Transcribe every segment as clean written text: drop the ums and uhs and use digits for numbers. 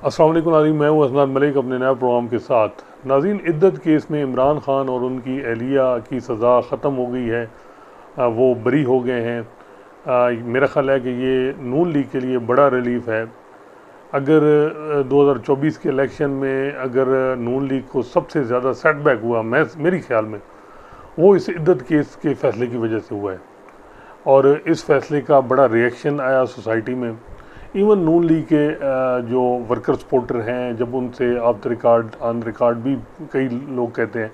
अस्सलाम वालेकुम नाज़रीन, मैं हूँ असनाद मलिक अपने नए प्रोग्राम के साथ। नाज़रीन, इद्दत केस में इमरान खान और उनकी अहलिया की सज़ा ख़त्म हो गई है। वो बरी हो गए हैं। मेरा ख़्याल है कि ये नून लीग के लिए बड़ा रिलीफ़ है। अगर 2024 के इलेक्शन में अगर नून लीग को सबसे ज़्यादा सेटबैक हुआ, मैं मेरी ख्याल में वो इस इद्दत केस के फ़ैसले की वजह से हुआ है। और इस फैसले का बड़ा रिएक्शन आया सोसाइटी में। इवन नून लीग के जो वर्कर सपोर्टर हैं, जब उनसे of the record on record भी कई लोग कहते हैं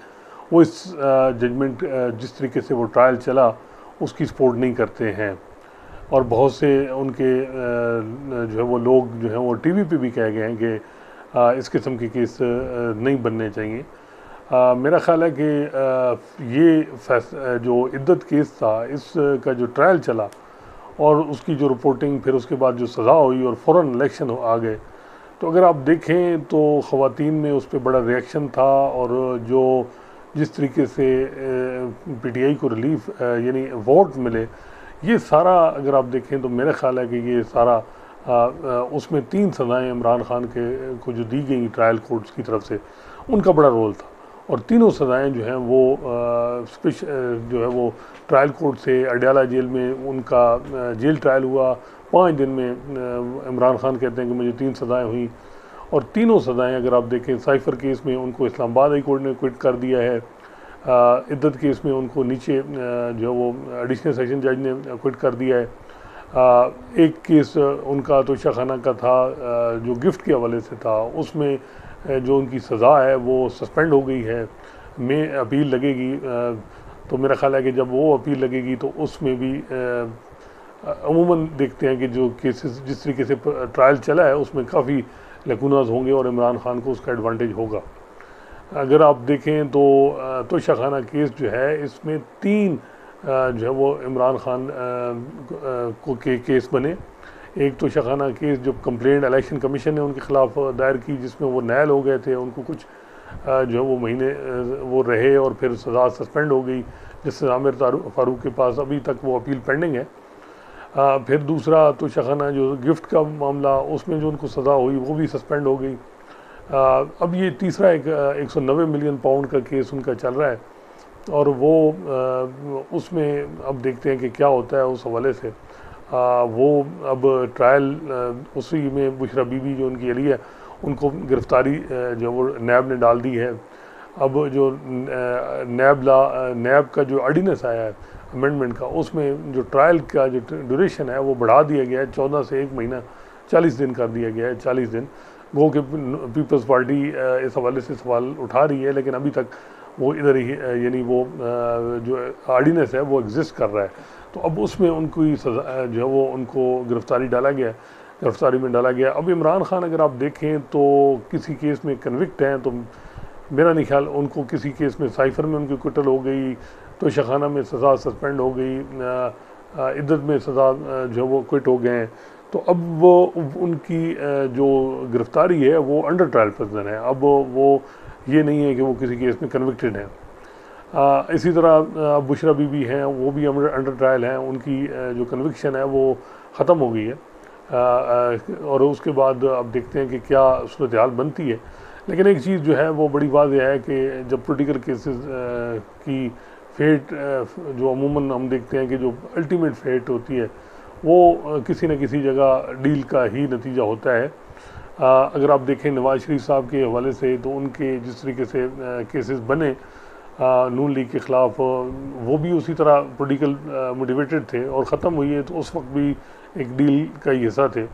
वो इस जजमेंट जिस तरीके से वो ट्रायल चला उसकी सपोर्ट नहीं करते हैं। और बहुत से उनके जो है वो लोग जो हैं वो टीवी पे भी कह गए हैं कि इस किस्म के केस नहीं बनने चाहिए। मेरा ख़्याल है कि ये जो इद्दत केस था, इसका जो ट्रायल चला और उसकी जो रिपोर्टिंग, फिर उसके बाद जो सज़ा हुई और फ़ौरन इलेक्शन आ गए, तो अगर आप देखें तो ख़वातीन में उस पर बड़ा रिएक्शन था। और जो जिस तरीके से पीटीआई को रिलीफ यानी वोट मिले, ये सारा अगर आप देखें तो मेरा ख़्याल है कि ये सारा उसमें 3 सज़ाएँ इमरान खान के को जो दी गई ट्रायल कोर्ट्स की तरफ से, उनका बड़ा रोल था। और तीनों सज़ाएँ जो हैं वो जो है वो ट्रायल कोर्ट से अडयाला जेल में उनका जेल ट्रायल हुआ। 5 दिन में इमरान खान कहते हैं कि मुझे 3 सज़ाएँ हुई। और तीनों सज़ाएँ अगर आप देखें, साइफ़र केस में उनको इस्लामाबाद हाई कोर्ट ने क्विट कर दिया है। इद्दत केस में उनको नीचे जो वो एडिशनल सेशन जज ने क्विट कर दिया है। एक केस उनका तोशा खाना का था, जो गिफ्ट के हवाले से था, उसमें जो उनकी सज़ा है वो सस्पेंड हो गई है। में अपील लगेगी, तो मेरा ख़्याल है कि जब वो अपील लगेगी तो उसमें भी अमूमन देखते हैं कि जो केसेस जिस तरीके से ट्रायल चला है उसमें काफ़ी लकूनाज होंगे और इमरान खान को उसका एडवांटेज होगा। अगर आप देखें तो तोशा खाना केस जो है, इसमें 3 जो है वो इमरान खान को के केस बने। एक तोशा खाना केस जो कंप्लेंट इलेक्शन कमीशन ने उनके ख़िलाफ़ दायर की, जिसमें वो नायल हो गए थे, उनको कुछ जो है वो महीने वो रहे और फिर सज़ा सस्पेंड हो गई, जिससे आमिर फ़ारूक के पास अभी तक वो अपील पेंडिंग है। फिर दूसरा तोशा खाना जो गिफ्ट का मामला, उसमें जो उनको सज़ा हुई वो भी सस्पेंड हो गई। अब ये तीसरा एक 190 मिलियन पाउंड का केस उनका चल रहा है और वो उसमें अब देखते हैं कि क्या होता है उस हवाले से। वो अब ट्रायल उसी में बुशरा बीबी जो उनकी अली है, उनको गिरफ्तारी जो वो नैब ने डाल दी है। अब जो नैब का जो ऑर्डिनेंस आया है अमेंडमेंट का, उसमें जो ट्रायल का जो ड्यूरेशन है वो बढ़ा दिया गया है, 14 से 1 महीना 40 दिन कर दिया गया है। 40 दिन गो कि पीपल्स पार्टी इस हवाले से सवाल उठा रही है, लेकिन अभी तक वो इधर ही यानी वो जो ऑर्डिनेंस है वो एग्जिस्ट कर रहा है। तो अब उसमें उनकी सज़ा जो है वो उनको गिरफ्तारी में डाला गया। अब इमरान खान अगर आप देखें तो किसी केस में कन्विक्ट हैं, तो मेरा नहीं ख्याल उनको किसी केस में साइफ़र में उनकी कुटल हो गई, तो शखाना में सज़ा सस्पेंड हो गई, इद्दत में सज़ा जो है वो क्विट हो गए हैं। तो अब वो उनकी जो गिरफ्तारी है वो अंडर ट्रायल पर्सन है। अब वो ये नहीं है कि वो किसी केस में कन्विक्टेड हैं। इसी तरह बुशरा बीबी हैं, वो भी अंडर ट्रायल हैं। उनकी जो कन्विक्शन है वो ख़त्म हो गई है। और उसके बाद अब देखते हैं कि क्या सूरत हाल बनती है। लेकिन एक चीज़ जो है वो बड़ी वाज़ेह है कि जब पोलिटिकल केसेस की फेट जो अमूमन हम देखते हैं कि जो अल्टीमेट फेट होती है वो किसी न किसी जगह डील का ही नतीजा होता है। अगर आप देखें नवाज शरीफ साहब के हवाले से, तो उनके जिस तरीके से केसेस बने नून लीग के ख़िलाफ़, वो भी उसी तरह पोलिटिकल मोटिवेटेड थे और ख़त्म हुई है, तो उस वक्त भी एक डील का ही हिस्सा थे।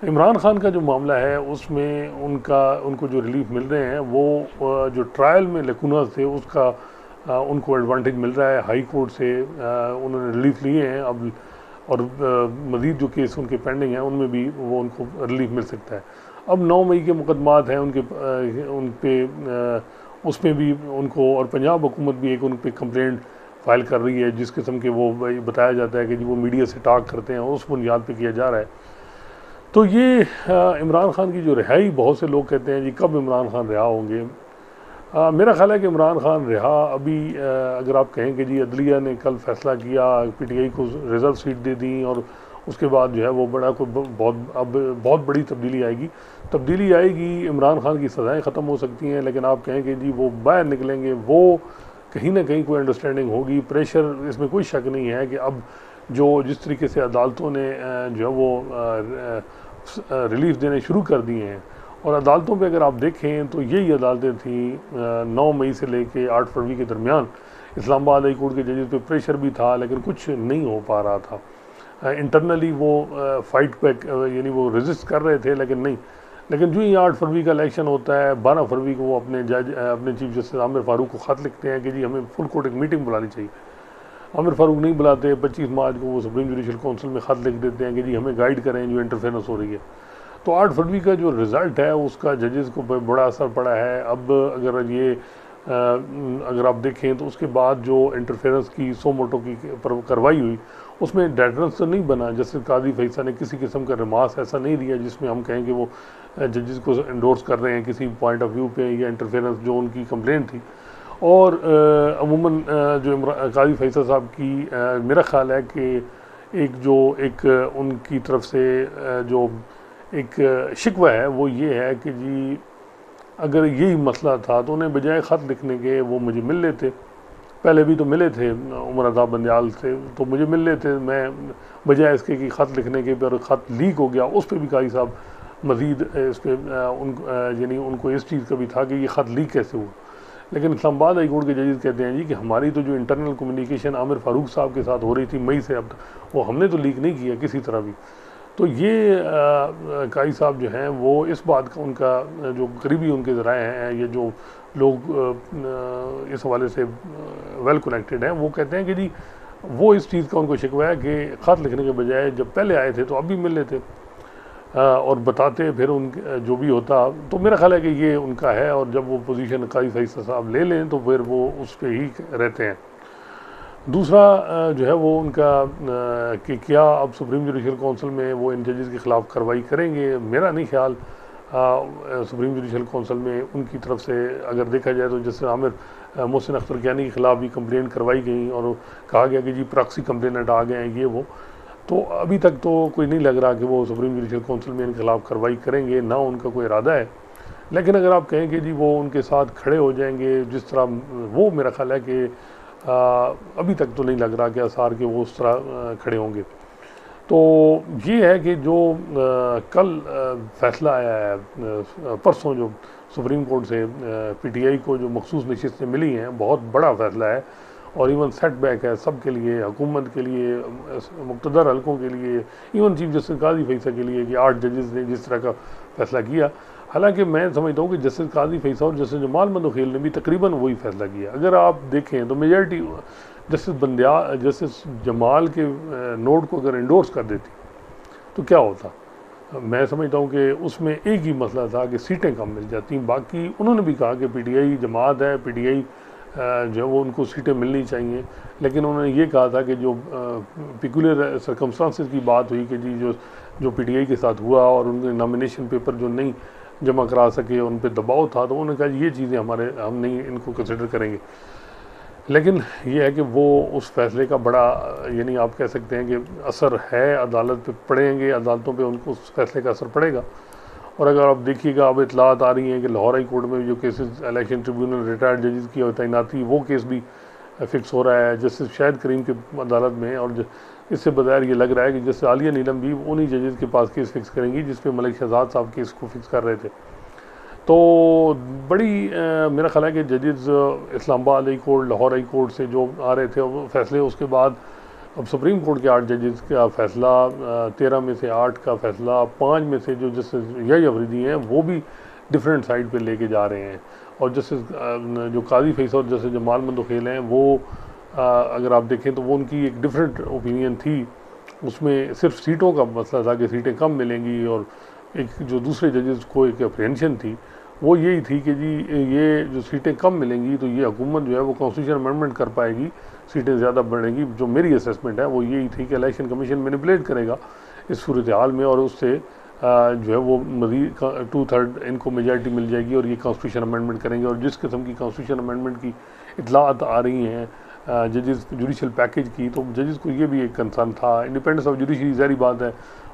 इमरान खान का जो मामला है उसमें उनको जो रिलीफ मिल रहे हैं वो जो ट्रायल में लकूनास थे उसका उनको एडवांटेज मिल रहा है। हाई कोर्ट से उन्होंने रिलीफ लिए हैं अब, और मज़ीद जो केस उनके पेंडिंग हैं उनमें भी वो उनको रिलीफ मिल सकता है। अब 9 मई के मुकदमात हैं उन पे उसमें भी उनको, और पंजाब हुकूमत भी एक उन पर कंप्लेंट फाइल कर रही है, जिस किस्म के वो बताया जाता है कि जी वो मीडिया से टॉक करते हैं, उस बुनियाद पे किया जा रहा है। तो ये इमरान खान की जो रिहाई, बहुत से लोग कहते हैं जी कब इमरान खान रिहा होंगे। मेरा ख्याल है कि इमरान खान रिहा अभी अगर आप कहें कि जी अदलिया ने कल फैसला किया, पीटीआई को रिजर्व सीट दे दी और उसके बाद जो है वो बड़ा कोई बहुत अब बहुत बड़ी तब्दीली आएगी। इमरान खान की सज़ाएँ ख़त्म हो सकती हैं, लेकिन आप कहें कि जी वो बाहर निकलेंगे, वो कहीं ना कहीं कोई अंडरस्टैंडिंग होगी, प्रेशर, इसमें कोई शक नहीं है कि अब जो जिस तरीके से अदालतों ने जो है वो रिलीफ देने शुरू कर दिए हैं, और अदालतों पे अगर आप देखें तो यही अदालतें थी 9 मई से लेके 8 फरवरी के दरमियान। इस्लामाबाद हाई कोर्ट के जजेस पे प्रेशर भी था, लेकिन कुछ नहीं हो पा रहा था। इंटरनली वो फाइट बैक यानी वो रेजिस्ट कर रहे थे, लेकिन जो ही 8 फरवरी का इलेक्शन होता है, 12 फरवरी को वो अपने चीफ जस्टिस आमिर फारूक को ख़त लिखते हैं कि जी हमें फुल कोर्ट एक मीटिंग बुलानी चाहिए। आमिर फारूक नहीं बुलाते। 25 मार्च को वो सुप्रीम जुडिशल काउंसिल में ख़त लिख देते हैं कि जी हमें गाइड करें, जो इंटरफेरेंस हो रही है। तो 8 फरवरी का जो रिज़ल्ट है उसका जजेस को बड़ा असर पड़ा है। अब अगर आप देखें तो उसके बाद जो इंटरफेरेंस की सो मोटो की कार्रवाई हुई, उसमें डेटरेंस तो नहीं बना। जस्टिस काजी फैसल ने किसी किस्म का रिमार्क्स ऐसा नहीं दिया जिसमें हम कहें कि वो जजेस को इंडोर्स कर रहे हैं किसी पॉइंट ऑफ व्यू पे, या इंटरफेरेंस जो उनकी कंप्लेंट थी। और अमूमन जो काजी फैसल साहब की मेरा ख्याल है कि एक उनकी तरफ से जो एक शिकवा है वो ये है कि जी अगर यही मसला था तो उन्हें बजाय ख़त लिखने के वो मुझे मिल लेते। पहले भी तो मिले थे उमर रज़ा बंदियाल से, तो मुझे मिल लेते। मैं बजाय इसके कि ख़त लिखने के पर ख़त लीक हो गया, उस पर भी काजी साहब मज़ीद इस पर यानी उनको इस चीज़ का भी था कि ये ख़त लीक कैसे हुआ। लेकिन इस्लामाबाद हाई कोर्ट के जजेस कहते हैं जी कि हमारी तो जो इंटरनल कम्युनिकेशन आमिर फारूक साहब के साथ हो रही थी मई से अब तक, वो हमने तो लीक नहीं किया किसी तरह भी। तो ये काई साहब जो हैं वो इस बात का उनका जो करीबी उनके ज़राए हैं, ये जो लोग इस हवाले से वेल कनेक्टेड हैं, वो कहते हैं कि जी वो इस चीज़ का उनको शिकवा है कि ख़त लिखने के बजाय जब पहले आए थे तो अब भी मिल लेते और बताते, फिर उनके जो भी होता। तो मेरा ख्याल है कि ये उनका है, और जब वो पोजीशन काजी फैसल साहब ले लें तो फिर वो उस पर ही रहते हैं। दूसरा जो है वो उनका कि क्या अब सुप्रीम जुडिशल काउंसिल में वो इन जजेस के ख़िलाफ़ कार्रवाई करेंगे। मेरा नहीं ख्याल सुप्रीम जुडिशल काउंसिल में उनकी तरफ से अगर देखा जाए तो जैसे आमिर मोहसिन अख्तर कियानी के ख़िलाफ़ भी कंप्लेंट करवाई गई और कहा गया कि जी प्रॉक्सी कंप्लेनेंट आ गए हैं ये वो, तो अभी तक तो कोई नहीं लग रहा कि वो सुप्रीम जुडिशल काउंसिल में इनके खिलाफ़ कार्रवाई करेंगे, ना उनका कोई इरादा है। लेकिन अगर आप कहें कि जी वो उनके साथ खड़े हो जाएंगे जिस तरह, वो मेरा ख्याल है कि अभी तक तो नहीं लग रहा कि आसार के वो उस तरह खड़े होंगे। तो ये है कि जो कल फैसला आया है परसों जो सुप्रीम कोर्ट से पीटीआई को जो मखसूस नशिस्तें मिली हैं, बहुत बड़ा फैसला है और इवन सेटबैक है सब के लिए, हुकूमत के लिए, मुक़्तदर हलकों के लिए, इवन चीफ जस्टिस काजी फैसल के लिए कि 8 जजेस ने जिस तरह का फैसला किया। हालांकि मैं समझता हूँ कि जस्टिस काजी फैसल और जस्टिस जमाल मंदोखेल ने भी तकरीबन वही फैसला किया। अगर आप देखें तो मेजॉरिटी जस्टिस जमाल के नोट को अगर इंडोर्स कर देती तो क्या होता। मैं समझता हूँ कि उसमें एक ही मसला था कि सीटें कम मिल जाती। बाकी उन्होंने भी कहा कि पीटीआई जमात है, पीटीआई जो है वो उनको सीटें मिलनी चाहिए, लेकिन उन्होंने ये कहा था कि जो पिकुलर सर्कमस्टांसेस की बात हुई कि जी जो पीटीआई के साथ हुआ और उनके नॉमिनेशन पेपर जो नहीं जमा करा सके, उन पर दबाव था, तो उन्होंने कहा ये चीज़ें हम नहीं इनको कंसिडर करेंगे। लेकिन ये है कि वो उस फैसले का बड़ा यानी आप कह सकते हैं कि असर है अदालत पे पड़ेंगे, अदालतों पे उनको उस फैसले का असर पड़ेगा। और अगर आप देखिएगा अब इतलात आ रही हैं कि लाहौर हाई कोर्ट में जो केसेस इलेक्शन ट्रिब्यूनल रिटायर्ड जजेस की तैनाती, वो केस भी फिक्स हो रहा है जस्टिस शाहिद करीम की अदालत में। और इससे बगैर ये लग रहा है कि जस्टिस आलिया नीलम भी उन्हीं जजेस के पास केस फिक्स करेंगी जिस पे मलिक शहजाद साहब केस को फिक्स कर रहे थे। तो बड़ी मेरा ख्याल है कि जजेस Islamabad high court, Lahore high court से जो आ रहे थे वो फैसले, उसके बाद अब सुप्रीम कोर्ट के 8 जजेस का फैसला, 13 में से 8 का फैसला, 5 में से जो जस्टिस यही अफरीदी हैं वो भी डिफरेंट साइड पे लेके जा रहे हैं। और जस्टिस जो काजी फैसल और जस्टिस जमाल मंदोखेल हैं वो अगर आप देखें तो वो उनकी एक डिफरेंट ओपिनियन थी। उसमें सिर्फ सीटों का मसला था कि सीटें कम मिलेंगी, और एक जो दूसरे जजेस को एक अप्रहेंशन थी वो यही थी कि जी ये जो सीटें कम मिलेंगी तो ये हुकूमत जो है वो कॉन्स्टिट्यूशन अमेंडमेंट कर पाएगी, सीटें ज़्यादा बढ़ेंगी। जो मेरी असेसमेंट है वो यही थी कि इलेक्शन कमीशन मैनिपुलेट करेगा इस सूरत हाल में, और उससे जो है वो मज़ीद 2/3 इनको मेजॉरिटी मिल जाएगी और ये कॉन्स्टिट्यूशन अमेंडमेंट करेंगे। और जिस किस्म की कॉन्स्टिट्यूशन अमेंडमेंट की इतलात आ रही हैं जजेस जुडिशल पैकेज की, तो जजेस को ये भी एक कंसर्न था। इंडिपेंडेंस ऑफ जुडिशरी ज़ाहिर बात है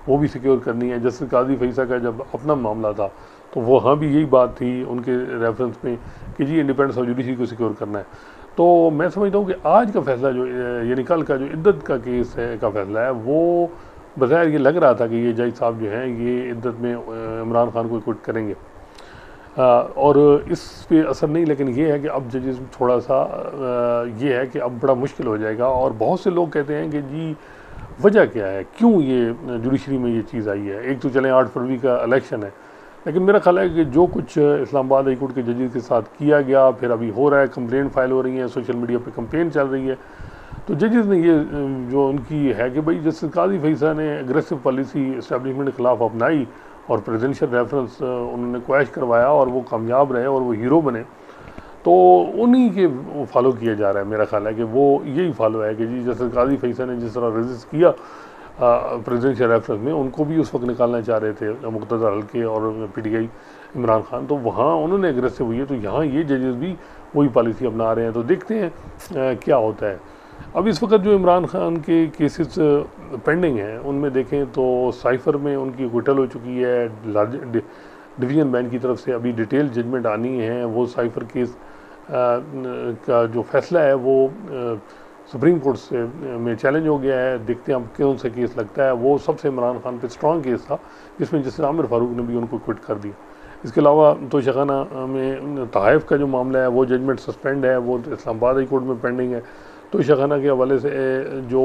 वो भी सिक्योर करनी है। जस्टिस काजी फैसा का जब अपना मामला था तो वहाँ भी यही बात थी उनके रेफरेंस में कि जी इंडिपेंडेंस ऑफ जुडिशरी को सिक्योर करना है। तो मैं समझता हूँ कि आज का फैसला जो यानी कल का जो इद्दत का केस है का फैसला है वो बज़ाहिर ये लग रहा था कि ये जज साहब जो हैं ये इद्दत में इमरान खान को क्विट करेंगे और इस पे असर नहीं, लेकिन ये है कि अब जजेस थोड़ा सा ये है कि अब बड़ा मुश्किल हो जाएगा। और बहुत से लोग कहते हैं कि जी वजह क्या है, क्यों ये जुडिशरी में ये चीज़ आई है। एक तो चलें 8 फरवरी का इलेक्शन है, लेकिन मेरा ख्याल है कि जो कुछ इस्लामाबाद हाई कोर्ट के जजेस के साथ किया गया, फिर अभी हो रहा है, कंप्लेंट फाइल हो रही है, सोशल मीडिया पे कंपेन चल रही है, तो जजेस ने ये जो उनकी है कि भाई जस्टिस काजी फैसा ने एग्रेसिव पॉलिसी इस्टेब्लिशमेंट के खिलाफ अपनाई और प्रेसिडेंशियल रेफरेंस उन्होंने क्वैश करवाया और वो कामयाब रहे और वो हीरो बने, तो उन्हीं के फॉलो किया जा रहा है। मेरा ख्याल है कि वो यही फॉलो है कि जी जस्टिस काजी फैसा ने जिस तरह रेजिस्ट किया प्रेसिडेंशियल रेफरेंस में, उनको भी उस वक्त निकालना चाह रहे थे मुक़्तदर हल्के और PTI इमरान खान, तो वहाँ उन्होंने एग्रेसिव हुई है, तो यहाँ ये जजेस भी वही पॉलिसी अपना रहे हैं। तो देखते हैं क्या होता है। अब इस वक्त जो इमरान खान के केसेस पेंडिंग हैं उनमें देखें तो साइफर में उनकी एक्विटल हो चुकी है, डिवीज़न बेंच की तरफ से अभी डिटेल जजमेंट आनी है। वो साइफर केस का जो फैसला है वो सुप्रीम कोर्ट से में चैलेंज हो गया है। देखते हैं अब कौन सा केस लगता है। वो सबसे इमरान खान पे स्ट्रॉन्ग केस था जिसमें जस्टिस आमिर फारूक ने भी उनको क्विट कर दिया। इसके अलावा तोशाखाना में तहफ़ का जो मामला है वो जजमेंट सस्पेंड है, वो इस्लामाबाद हाई कोर्ट में पेंडिंग है। तोशाखाना के हवाले से जो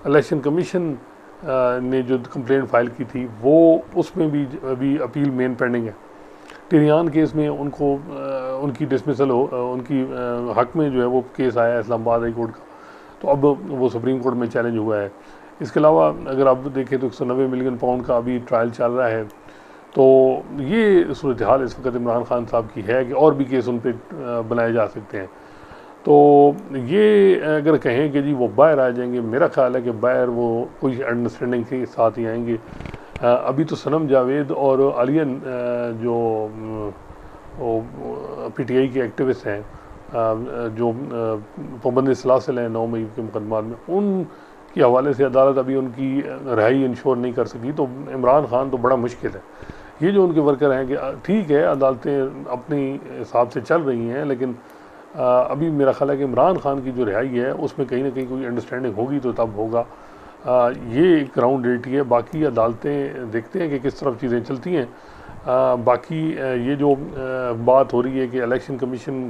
इलेक्शन कमीशन ने जो कंप्लेंट फाइल की थी वो उसमें भी अभी अपील मेन पेंडिंग है। टिरियान केस में उनको उनकी डिसमिसल हो उनकी हक में जो है वो केस आया है इस्लामाबाद हाई कोर्ट का, तो अब वो सुप्रीम कोर्ट में चैलेंज हुआ है। इसके अलावा अगर आप देखें तो 190 मिलियन पाउंड का अभी ट्रायल चल रहा है। तो ये सूरत हाल इस वक्त इमरान खान साहब की है कि और भी केस उन पर बनाए जा सकते हैं। तो ये अगर कहें कि जी वो बाहर आ जाएंगे, मेरा ख्याल है कि बाहर वो कोई अंडरस्टैंडिंग के साथ ही आएंगे। अभी तो सनम जावेद और आलियन जो PTI के एक्टिविस्ट हैं जो पाबंदी सलासिल हैं 9 मई के मुकदमात में, उनके हवाले से अदालत अभी उनकी रिहाई इंश्योर नहीं कर सकी। तो इमरान खान तो बड़ा मुश्किल है। ये जो उनके वर्कर हैं कि ठीक है अदालतें अपनी हिसाब से चल रही हैं, लेकिन अभी मेरा ख्याल है कि इमरान खान की जो रिहाई है उसमें कहीं ना कहीं कोई अंडरस्टैंडिंग होगी तो तब होगा। ये एक ग्राउंड रियलिटी है। बाकी अदालतें देखते हैं कि किस तरफ चीज़ें चलती हैं। बाकी ये जो बात हो रही है कि इलेक्शन कमीशन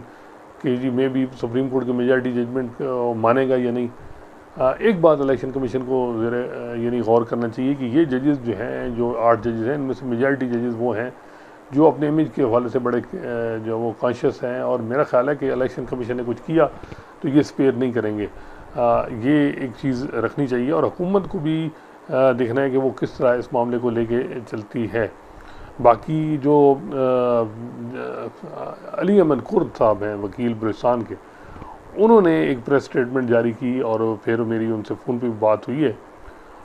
के जी में भी सुप्रीम कोर्ट की मेजॉरिटी जजमेंट मानेगा या नहीं, एक बात इलेक्शन कमीशन को यानी गौर करना चाहिए कि ये जजेस जो हैं, जो 8 जजेस हैं, इनमें से मेजॉरिटी जजेस वो हैं जो अपने इमेज के हवाले से बड़े जो वो कॉन्शियस हैं, और मेरा ख्याल है कि इलेक्शन कमीशन ने कुछ किया तो ये स्पेयर नहीं करेंगे। ये एक चीज़ रखनी चाहिए और हुकूमत को भी देखना है कि वो किस तरह इस मामले को लेके चलती है। बाकी जो अली अमन कुर्द साहब हैं वकील बलूचिस्तान के, उन्होंने एक प्रेस स्टेटमेंट जारी की और फिर मेरी उनसे फ़ोन पे भी बात हुई है।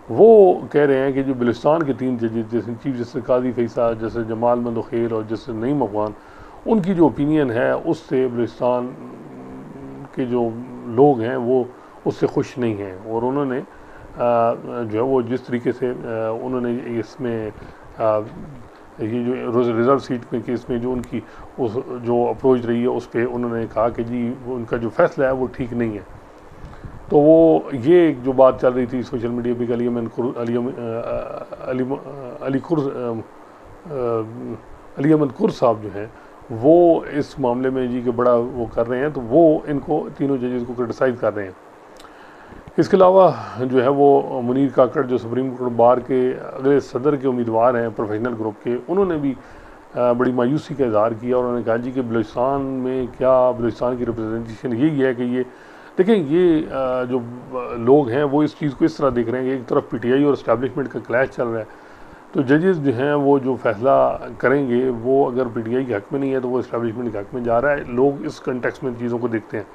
वो कह रहे हैं कि जो बलूचिस्तान के 3 जजेस जैसे चीफ जस्टिस काजी फैसा, जैसे जमाल मंदोखेर और जस्टिस नईम अफगान, उनकी जो ओपिनियन है उससे बलूचिस्तान के जो लोग हैं वो उससे खुश नहीं हैं। और उन्होंने जो है वो जिस तरीके से उन्होंने इसमें ये जो रिज़र्व सीट में केस में जो उनकी उस जो अप्रोच रही है उस पर उन्होंने कहा कि जी उनका जो फैसला है वो ठीक नहीं है। तो वो ये जो बात चल रही थी सोशल मीडिया पे अली अमन कुर साहब जो हैं वो इस मामले में जी के बड़ा वो कर रहे हैं, तो वो इनको तीनों जजेस को क्रिटिसाइज़ कर रहे हैं। इसके अलावा जो है वो मुनीर काकड़ जो सुप्रीम कोर्ट बार के अगले सदर के उम्मीदवार हैं प्रोफेशनल ग्रुप के, उन्होंने भी बड़ी मायूसी का इजहार किया और उन्होंने कहा जी कि बलूचिस्तान में क्या बलूचिस्तान की रिप्रेजेंटेशन यही है कि ये देखें ये जो लोग हैं वो इस चीज़ को इस तरह देख रहे हैं कि एक तरफ PTI और इस्टेब्लिशमेंट का क्लैश चल रहा है, तो जजेस जो हैं वो जो फैसला करेंगे वो अगर PTI के हक़ में नहीं है तो वो इस्टेब्लिशमेंट के हक़ में जा रहा है। लोग इस कंटेक्स्ट में चीज़ों को देखते हैं।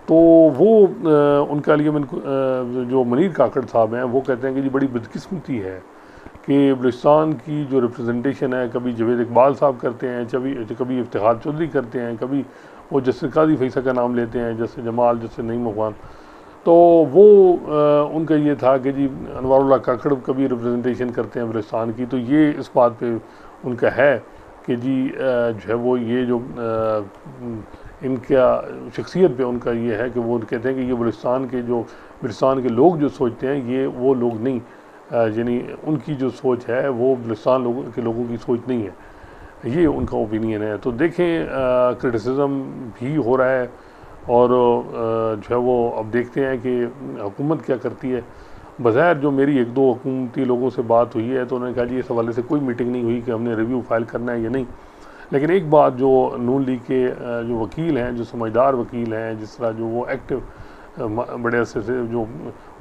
तो वो उनका लिए जो मुनीर काकड़ साहब हैं वो कहते हैं कि जी बड़ी बदकिस्मती है कि बलूचिस्तान की जो रिप्रेजेंटेशन है कभी जावेद इकबाल साहब करते हैं, कभी इफ्तिखार चौधरी करते हैं, कभी वो जस्टिस काजी फैसल का नाम लेते हैं, जैसे जमाल, जैसे नईम अफगान। तो वो उनका ये था कि जी अनवारुल्लाह काकड़ कभी रिप्रेजेंटेशन करते हैं बलूचिस्तान की। तो ये इस बात पे उनका है कि जी जो है वो ये जो इनका शख्सियत पे उनका ये है कि वो कहते हैं कि ये बलूचिस्तान के लोग जो सोचते हैं ये वो लोग नहीं, यानी उनकी जो सोच है वो बलूचिस्तान के लोगों की सोच नहीं है, ये उनका ओपिनियन है। तो देखें क्रिटिसिज्म भी हो रहा है और जो है वो अब देखते हैं कि हुकूमत क्या करती है। बज़ाहिर जो मेरी एक दो हुकूमती लोगों से बात हुई है तो उन्होंने कहा जी इस हवाले से कोई मीटिंग नहीं हुई कि हमने रिव्यू फाइल करना है या नहीं। लेकिन एक बात जो नून लीग के जो वकील हैं, जो समझदार वकील हैं, जिस तरह जो वो एक्टिव बड़े अरसे से जो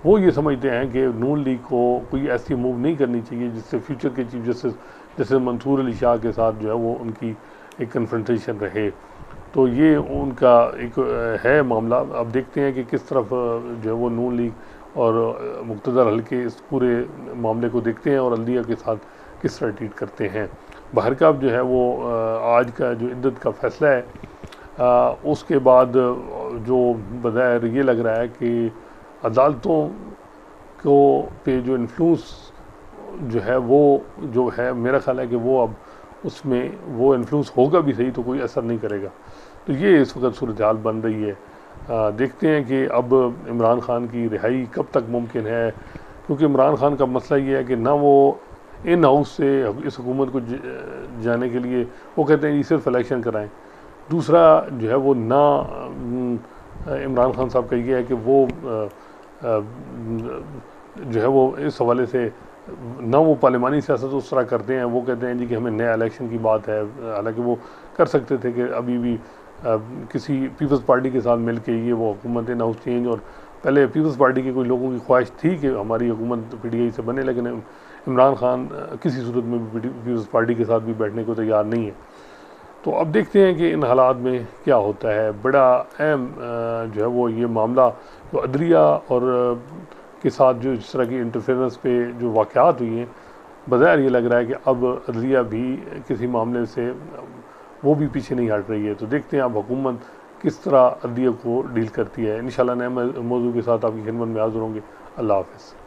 वो ये समझते हैं कि नून लीग को कोई ऐसी मूव नहीं करनी चाहिए जिससे फ्यूचर के चीफ जस्टिस जैसे मंसूर अली शाह के साथ जो है वो उनकी एक कन्फ्रंटेशन रहे। तो ये उनका एक है मामला। अब देखते हैं कि किस तरफ जो है वो नून लीग और मुक़्तदर हल्के इस पूरे मामले को देखते हैं और हल्दिया के साथ किस तरह ट्रीट करते हैं। बहरकब जो है वो आज का जो इद्दत का फ़ैसला है उसके बाद जो बज़ाहिर ये लग रहा है कि अदालतों को पे जो इन्फ्लुएंस जो है वो जो है मेरा ख़्याल है कि वो अब उसमें वो इन्फ्लुएंस होगा भी सही तो कोई असर नहीं करेगा। तो ये इस वक्त सूरत हाल बन रही है। देखते हैं कि अब इमरान ख़ान की रिहाई कब तक मुमकिन है, क्योंकि इमरान ख़ान का मसला ये है कि ना वो इन हाउस से इस हुकूमत को जाने के लिए वो कहते हैं सिर्फ इलेक्शन कराएं। दूसरा जो है वो ना इमरान ख़ान साहब का ये है कि वो जो है वो इस हवाले से ना वो पार्लिमानी सियासत उस तरह करते हैं। वो कहते हैं जी कि हमें नया इलेक्शन की बात है, हालांकि वो कर सकते थे कि अभी भी किसी पीपल्स पार्टी के साथ मिल के ये वो हुकूमत इन हाउस चेंज, और पहले पीपल्स पार्टी के कोई लोगों की ख्वाहिश थी कि हमारी हुकूमत PTI से बने, लेकिन इमरान ख़ान किसी सूरत में भी पीपल्स पार्टी के साथ भी बैठने को तैयार नहीं है। तो अब देखते हैं कि इन हालात में क्या होता है। बड़ा अहम जो है वो ये मामला जो अदलिया और के साथ जो इस तरह की इंटरफेरेंस पे जो वाक़यात हुई हैं, बज़ाहिर ये लग रहा है कि अब अदलिया भी किसी मामले से वो भी पीछे नहीं हट रही है। तो देखते हैं अब हुकूमत किस तरह अदलिया को डील करती है। इंशाअल्लाह नए मौजू के साथ आपकी खिदमत में हाज़िर होंगे। अल्लाह हाफ़िज़।